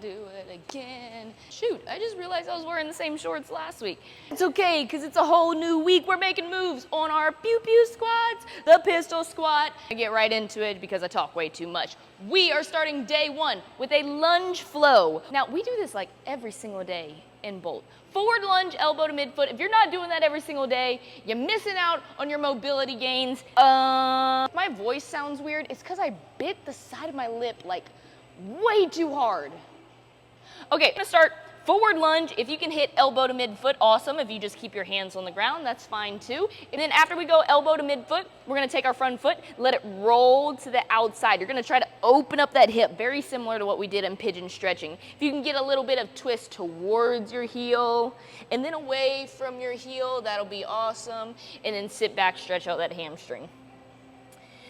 do it again. Shoot, I just realized I was wearing the same shorts last week. It's okay, because it's a whole new week. We're making moves on our pew-pew squats, the pistol squat. I get right into it because I talk way too much. We are starting day one with a lunge flow. Now, we do this like every single day in Bolt. Forward lunge, elbow to midfoot. If you're not doing that every single day, you're missing out on your mobility gains. If my voice sounds weird, it's because I bit the side of my lip like way too hard. Okay, I'm gonna start forward lunge. If you can hit elbow to midfoot, awesome. If you just keep your hands on the ground, that's fine too. And then after we go elbow to midfoot, we're gonna take our front foot, let it roll to the outside. You're gonna try to open up that hip, very similar to what we did in pigeon stretching. If you can get a little bit of twist towards your heel and then away from your heel, that'll be awesome. And then sit back, stretch out that hamstring.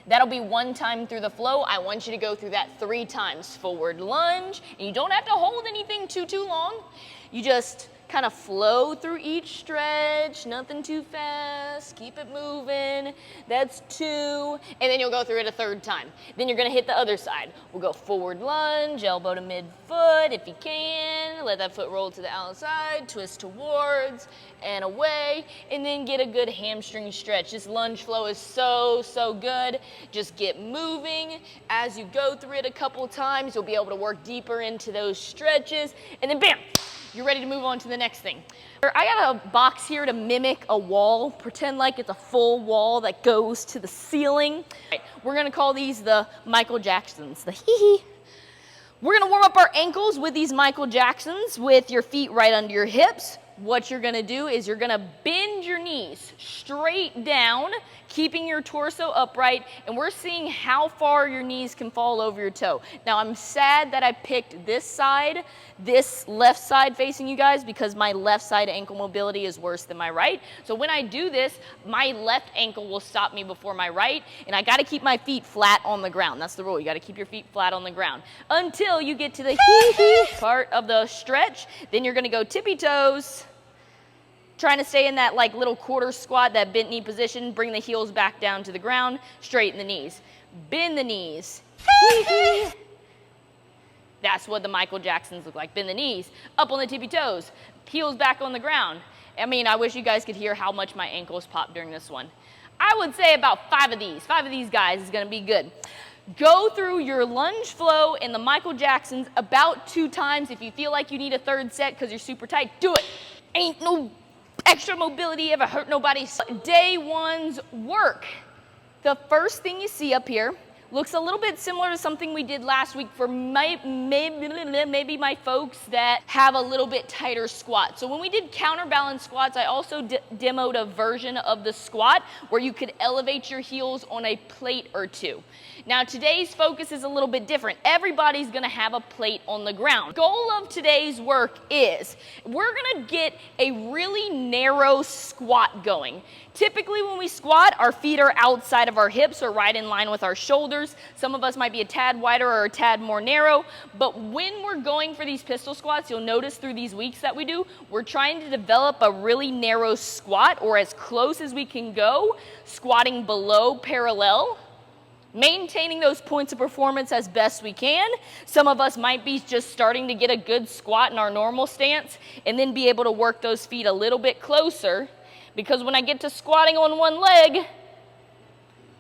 That'll be one time through the flow. I want you to go through that 3 times. Forward lunge, and you don't have to hold anything too long. You just kind of flow through each stretch, nothing too fast, keep it moving. That's 2, and then you'll go through it a 3rd time. Then you're gonna hit the other side. We'll go forward lunge, elbow to midfoot if you can. Let that foot roll to the outside, twist towards and away, and then get a good hamstring stretch. This lunge flow is so good. Just get moving. As you go through it a couple times, you'll be able to work deeper into those stretches, and then bam, you're ready to move on to the next thing. I got a box here to mimic a wall. Pretend like it's a full wall that goes to the ceiling. Right, we're gonna call these the Michael Jacksons, the hee-hee. We're gonna warm up our ankles with these Michael Jacksons with your feet right under your hips. What you're gonna do is you're gonna bend your knees straight down, keeping your torso upright, and we're seeing how far your knees can fall over your toe. Now, I'm sad that I picked this side, this left side facing you guys, because my left side ankle mobility is worse than my right. So when I do this, my left ankle will stop me before my right, and I gotta keep my feet flat on the ground. That's the rule. You gotta keep your feet flat on the ground until you get to the hee-hee part of the stretch. Then you're gonna go tippy toes, trying to stay in that like little quarter squat, that bent knee position. Bring the heels back down to the ground, straighten the knees. Bend the knees. That's what the Michael Jacksons look like. Bend the knees, up on the tippy toes, heels back on the ground. I mean, I wish you guys could hear how much my ankles pop during this one. I would say about 5 of these. 5 of these guys is gonna be good. Go through your lunge flow in the Michael Jacksons about 2 times. If you feel like you need a 3rd set because you're super tight, do it. Ain't no extra mobility ever hurt nobody. Day one's work. The first thing you see up here looks a little bit similar to something we did last week for maybe my folks that have a little bit tighter squat. So when we did counterbalance squats, I also demoed a version of the squat where you could elevate your heels on a plate or 2. Now today's focus is a little bit different. Everybody's gonna have a plate on the ground. Goal of today's work is we're gonna get a really narrow squat going. Typically when we squat, our feet are outside of our hips or right in line with our shoulders. Some of us might be a tad wider or a tad more narrow, but when we're going for these pistol squats, you'll notice through these weeks that we do, we're trying to develop a really narrow squat, or as close as we can go, squatting below parallel, maintaining those points of performance as best we can. Some of us might be just starting to get a good squat in our normal stance and then be able to work those feet a little bit closer, because when I get to squatting on one leg,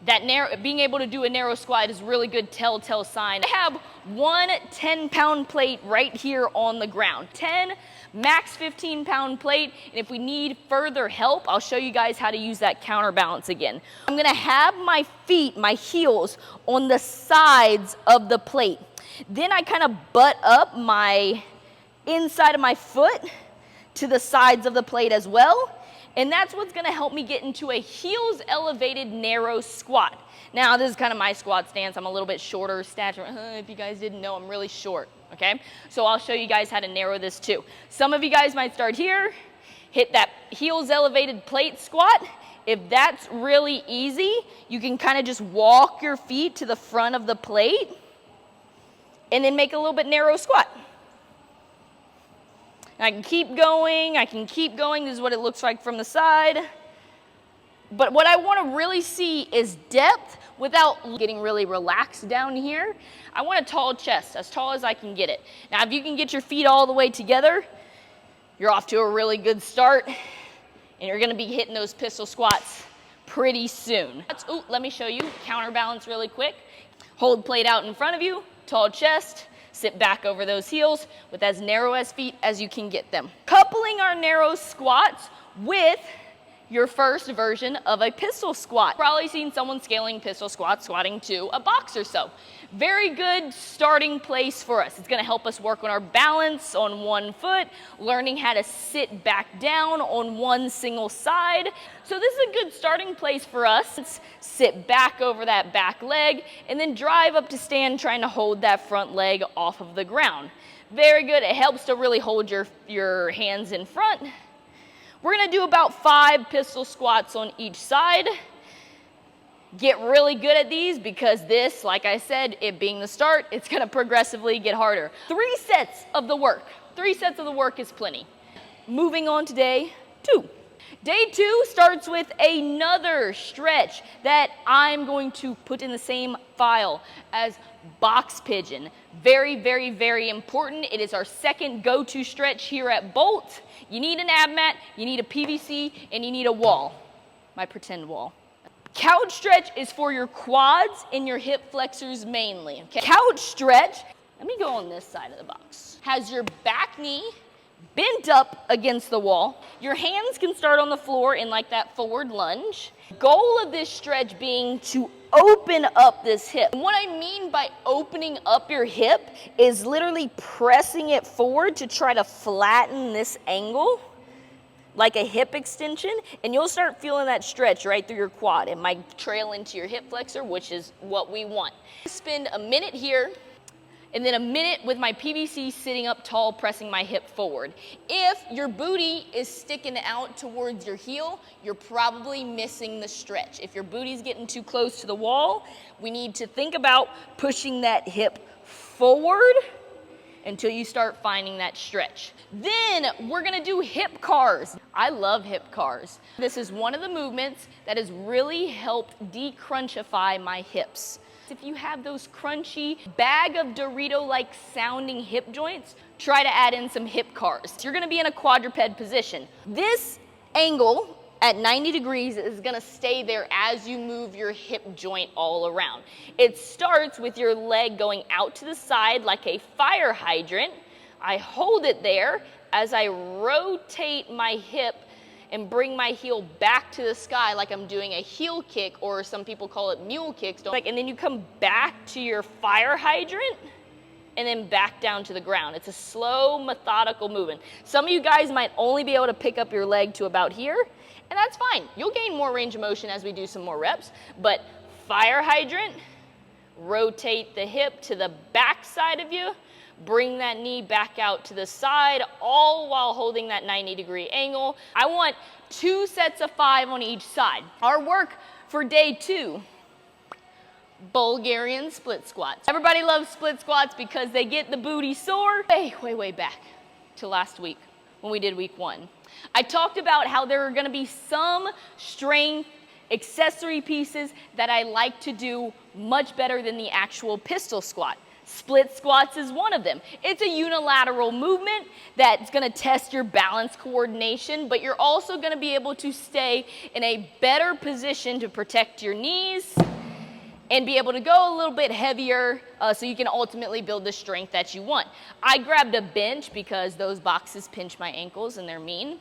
that being able to do a narrow squat is a really good telltale sign. I have one 10-pound plate right here on the ground. 10, max 15-pound plate. And if we need further help, I'll show you guys how to use that counterbalance again. I'm gonna have my feet, my heels, on the sides of the plate. Then I kind of butt up my inside of my foot to the sides of the plate as well. And that's what's gonna help me get into a heels elevated narrow squat. Now, this is kind of my squat stance. I'm a little bit shorter stature. If you guys didn't know, I'm really short, okay? So I'll show you guys how to narrow this too. Some of you guys might start here, hit that heels elevated plate squat. If that's really easy, you can kind of just walk your feet to the front of the plate and then make a little bit narrow squat. I can keep going, This is what it looks like from the side. But what I want to really see is depth without getting really relaxed down here. I want a tall chest, as tall as I can get it. Now, if you can get your feet all the way together, you're off to a really good start, and you're going to be hitting those pistol squats pretty soon. Ooh, let me show you. Counterbalance really quick. Hold plate out in front of you, tall chest, sit back over those heels with as narrow as feet as you can get them. Coupling our narrow squats with your first version of a pistol squat. Probably seen someone scaling pistol squats, squatting to a box or so. Very good starting place for us. It's gonna help us work on our balance on one foot, learning how to sit back down on one single side. So this is a good starting place for us. Let's sit back over that back leg and then drive up to stand, trying to hold that front leg off of the ground. Very good. It helps to really hold your hands in front. We're gonna do about 5 pistol squats on each side. Get really good at these because this, like I said, it being the start, it's gonna progressively get harder. 3 sets of the work. 3 sets of the work is plenty. Moving on to day 2. Day 2 starts with another stretch that I'm going to put in the same file as Box Pigeon. Very, very, very important. It is our second go-to stretch here at Bolt. You need an ab mat, you need a PVC, and you need a wall. My pretend wall. Couch stretch is for your quads and your hip flexors mainly. Okay? Couch stretch, let me go on this side of the box. Has your back knee bent up against the wall. Your hands can start on the floor in like that forward lunge. Goal of this stretch being to open up this hip. And what I mean by opening up your hip is literally pressing it forward to try to flatten this angle like a hip extension, and you'll start feeling that stretch right through your quad. It might trail into your hip flexor, which is what we want. Spend a minute here, and then a minute with my PVC sitting up tall, pressing my hip forward. If your booty is sticking out towards your heel, you're probably missing the stretch. If your booty's getting too close to the wall, we need to think about pushing that hip forward until you start finding that stretch. Then we're gonna do hip cars. I love hip cars. This is one of the movements that has really helped decrunchify my hips. If you have those crunchy bag of Dorito-like sounding hip joints, try to add in some hip cars. You're gonna be in a quadruped position. This angle at 90 degrees is gonna stay there as you move your hip joint all around. It starts with your leg going out to the side like a fire hydrant. I hold it there as I rotate my hip and bring my heel back to the sky like I'm doing a heel kick, or some people call it mule kicks. And then you come back to your fire hydrant and then back down to the ground. It's a slow, methodical movement. Some of you guys might only be able to pick up your leg to about here, and that's fine. You'll gain more range of motion as we do some more reps, but fire hydrant, rotate the hip to the back side of you, bring that knee back out to the side, all while holding that 90-degree angle. I want 2 sets of 5 on each side. Our work for day 2, Bulgarian split squats. Everybody loves split squats because they get the booty sore. Way back to last week when we did week 1. I talked about how there are gonna be some strength accessory pieces that I like to do much better than the actual pistol squat. Split squats is one of them. It's a unilateral movement that's gonna test your balance coordination, but you're also gonna be able to stay in a better position to protect your knees and be able to go a little bit heavier so you can ultimately build the strength that you want. I grabbed a bench because those boxes pinch my ankles and they're mean.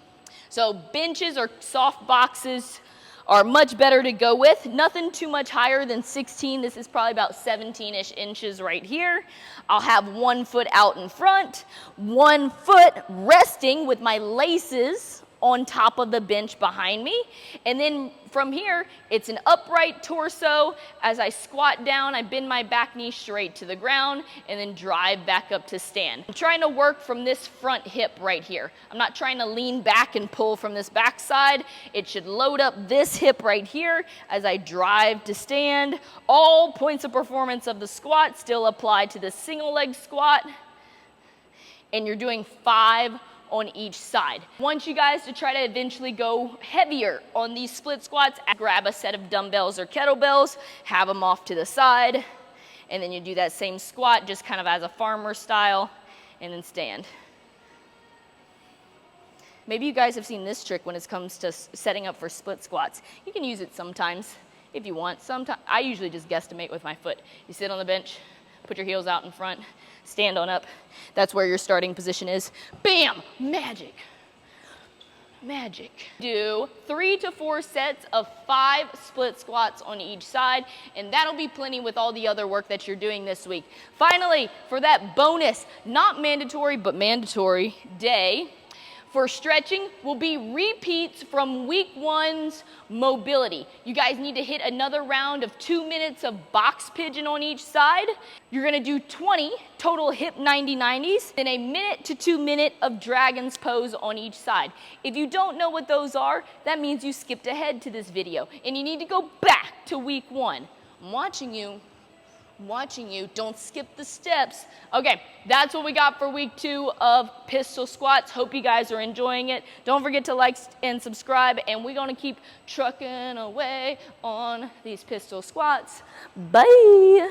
So benches or soft boxes are much better to go with. Nothing too much higher than 16. This is probably about 17-ish inches right here. I'll have 1 foot out in front, 1 foot resting with my laces on top of the bench behind me. And then from here, it's an upright torso. As I squat down, I bend my back knee straight to the ground and then drive back up to stand. I'm trying to work from this front hip right here. I'm not trying to lean back and pull from this back side. It should load up this hip right here as I drive to stand. All points of performance of the squat still apply to the single leg squat. And you're doing 5 on each side. I want you guys to try to eventually go heavier on these split squats. Grab a set of dumbbells or kettlebells, have them off to the side, and then you do that same squat just kind of as a farmer style, and then stand. Maybe you guys have seen this trick when it comes to setting up for split squats. You can use it sometimes if you want. Sometimes I usually just guesstimate with my foot. You sit on the bench, put your heels out in front, stand on up. That's where your starting position is. Bam! Magic. Magic. Do 3 to 4 sets of 5 split squats on each side, and that'll be plenty with all the other work that you're doing this week. Finally, for that bonus, not mandatory, but mandatory day, for stretching will be repeats from week 1's mobility. You guys need to hit another round of 2 minutes of box pigeon on each side. You're gonna do 20 total hip 90-90s, then a minute to 2 minute of dragon's pose on each side. If you don't know what those are, that means you skipped ahead to this video and you need to go back to week 1. I'm watching you. Don't skip the steps. Okay, that's what we got for week 2 of pistol squats. Hope you guys are enjoying it. Don't forget to like and subscribe, and we're gonna keep trucking away on these pistol squats. Bye.